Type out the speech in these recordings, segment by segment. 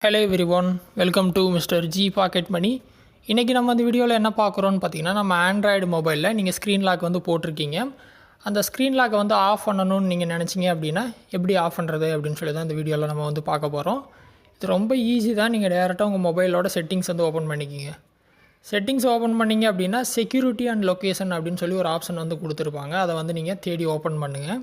Hello everyone, welcome to mister G pocket money. இன்றைக்கி நம்ம இந்த வீடியோவில் என்ன பார்க்குறோன்னு பார்த்தீங்கன்னா, நம்ம ஆண்ட்ராய்டு மொபைலில் நீங்கள் ஸ்க்ரீன் லாக் வந்து போட்டிருக்கீங்க. அந்த ஸ்க்ரீன் லாக்கை வந்து ஆஃப் பண்ணணும்னு நீங்கள் நினச்சிங்க அப்படின்னா எப்படி ஆஃப் பண்ணுறது அப்படின்னு சொல்லி தான் இந்த வீடியோவில் நம்ம வந்து பார்க்க போகிறோம். இது ரொம்ப ஈஸி தான். நீங்கள் டேரெக்டாக உங்கள் மொபைலோட செட்டிங்ஸ் வந்து ஓப்பன் பண்ணிக்கிங்க. செட்டிங்ஸ் ஓப்பன் பண்ணிங்க அப்படின்னா செக்யூரிட்டி அண்ட் லொக்கேஷன் அப்படின்னு சொல்லி ஒரு ஆப்ஷன் வந்து கொடுத்துருப்பாங்க. அதை வந்து நீங்கள் தேடி ஓப்பன் பண்ணுங்கள்.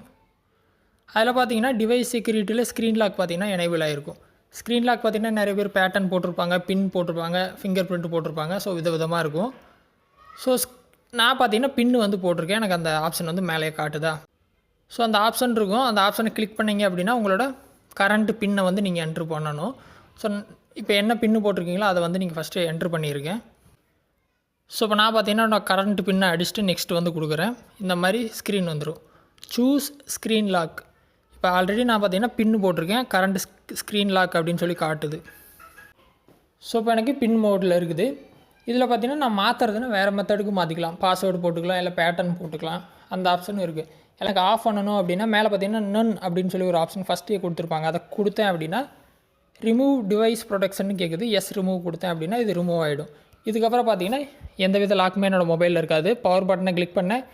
அதில் பார்த்தீங்கன்னா டிவைஸ் செக்யூரிட்டியில் ஸ்க்ரீன் லாக் பார்த்தீங்கன்னா எனேபிள் ஆகிருக்கும். ஸ்க்ரீன் லாக் பார்த்திங்கன்னா நிறைய பேர் பேட்டர்ன் போட்டிருப்பாங்க, பின் போட்டிருப்பாங்க, ஃபிங்கர் பிரிண்ட் போட்டிருப்பாங்க. ஸோ விதமாக இருக்கும். ஸோ நான் பார்த்திங்கன்னா பின்னு வந்து போட்டிருக்கேன். எனக்கு அந்த ஆப்ஷன் வந்து மேலே காட்டுதா. ஸோ அந்த ஆப்ஷன் இருக்கும். அந்த ஆப்ஷனை கிளிக் பண்ணிங்க அப்படின்னா உங்களோட கரண்ட் பின்னை வந்து நீங்கள் என்ட்ரு பண்ணணும். ஸோ இப்போ என்ன பின்னு போட்டிருக்கீங்களோ அதை வந்து நீங்கள் ஃபஸ்ட்டு என்ட்ரு பண்ணியிருக்கேன். ஸோ இப்போ நான் பார்த்திங்கன்னா நான் கரண்ட் பின்னை அடிச்சுட்டு நெக்ஸ்ட் வந்து கொடுக்குறேன். இந்த மாதிரி ஸ்க்ரீன் வந்துடும். Choose screen lock. இப்போ ஆல்ரெடி நான் பார்த்தீங்கன்னா பின்னு போட்டிருக்கேன். கரண்ட் ஸ்க்ரீன் லாக் அப்படின்னு சொல்லி காட்டுது. ஸோ இப்போ எனக்கு பின் மோடில் இருக்குது. இதில் பார்த்தீங்கன்னா நான் மாற்றுறதுன்னா வேறு மெத்தடுக்கு மாற்றிக்கலாம். பாஸ்வேர்டு போட்டுக்கலாம், இல்லை பேட்டர்ன் போட்டுக்கலாம். அந்த ஆப்ஷனும் இருக்குது. எனக்கு ஆஃப் பண்ணணும் அப்படின்னா மேலே பார்த்தீங்கன்னா நன் அப்படின்னு சொல்லி ஒரு ஆப்ஷன் ஃபஸ்ட்டே கொடுத்துருப்பாங்க. அதை கொடுத்தேன் அப்படின்னா ரிமூவ் டிவைஸ் ப்ரொடெக்ஷன் கேட்குது. எஸ் ரிமூவ் கொடுத்தேன் அப்படின்னா இது ரிமூவ் ஆகிடும். இதுக்கப்புறம் பார்த்தீங்கன்னா எந்த வித லாக்குமே என்னோடய மொபைலில் இருக்காது. பவர் பட்டனை கிளிக் பண்ணேன்,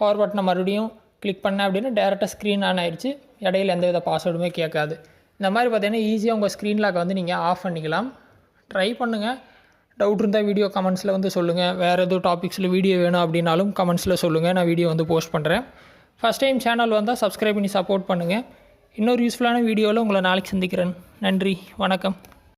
பவர் பட்டனை மறுபடியும் கிளிக் பண்ணேன் அப்படின்னா டேரெக்டாக ஸ்க்ரீன் ஆன் ஆகிடுச்சு. இடையில் எந்தவித பாஸ்வேர்டுமே கேட்காது. இந்த மாதிரி பார்த்தீங்கன்னா ஈஸியாக உங்கள் ஸ்க்ரீன் லாக்கை வந்து நீங்கள் ஆஃப் பண்ணிக்கலாம். ட்ரை பண்ணுங்கள். டவுட் இருந்தால் வீடியோ கமெண்ட்ஸில் வந்து சொல்லுங்கள். வேறு எதுவும் டாபிக்ஸில் வீடியோ வேணும் அப்படின்னாலும் கமெண்ட்ஸில் சொல்லுங்கள். நான் வீடியோ வந்து போஸ்ட் பண்ணுறேன். ஃபஸ்ட் டைம் சேனல் வந்தால் சப்ஸ்கிரைப் பண்ணி சப்போர்ட் பண்ணுங்கள். இன்னொரு யூஸ்ஃபுல்லான வீடியோவில் உங்களை நாளைக்கு சந்திக்கிறேன். நன்றி, வணக்கம்.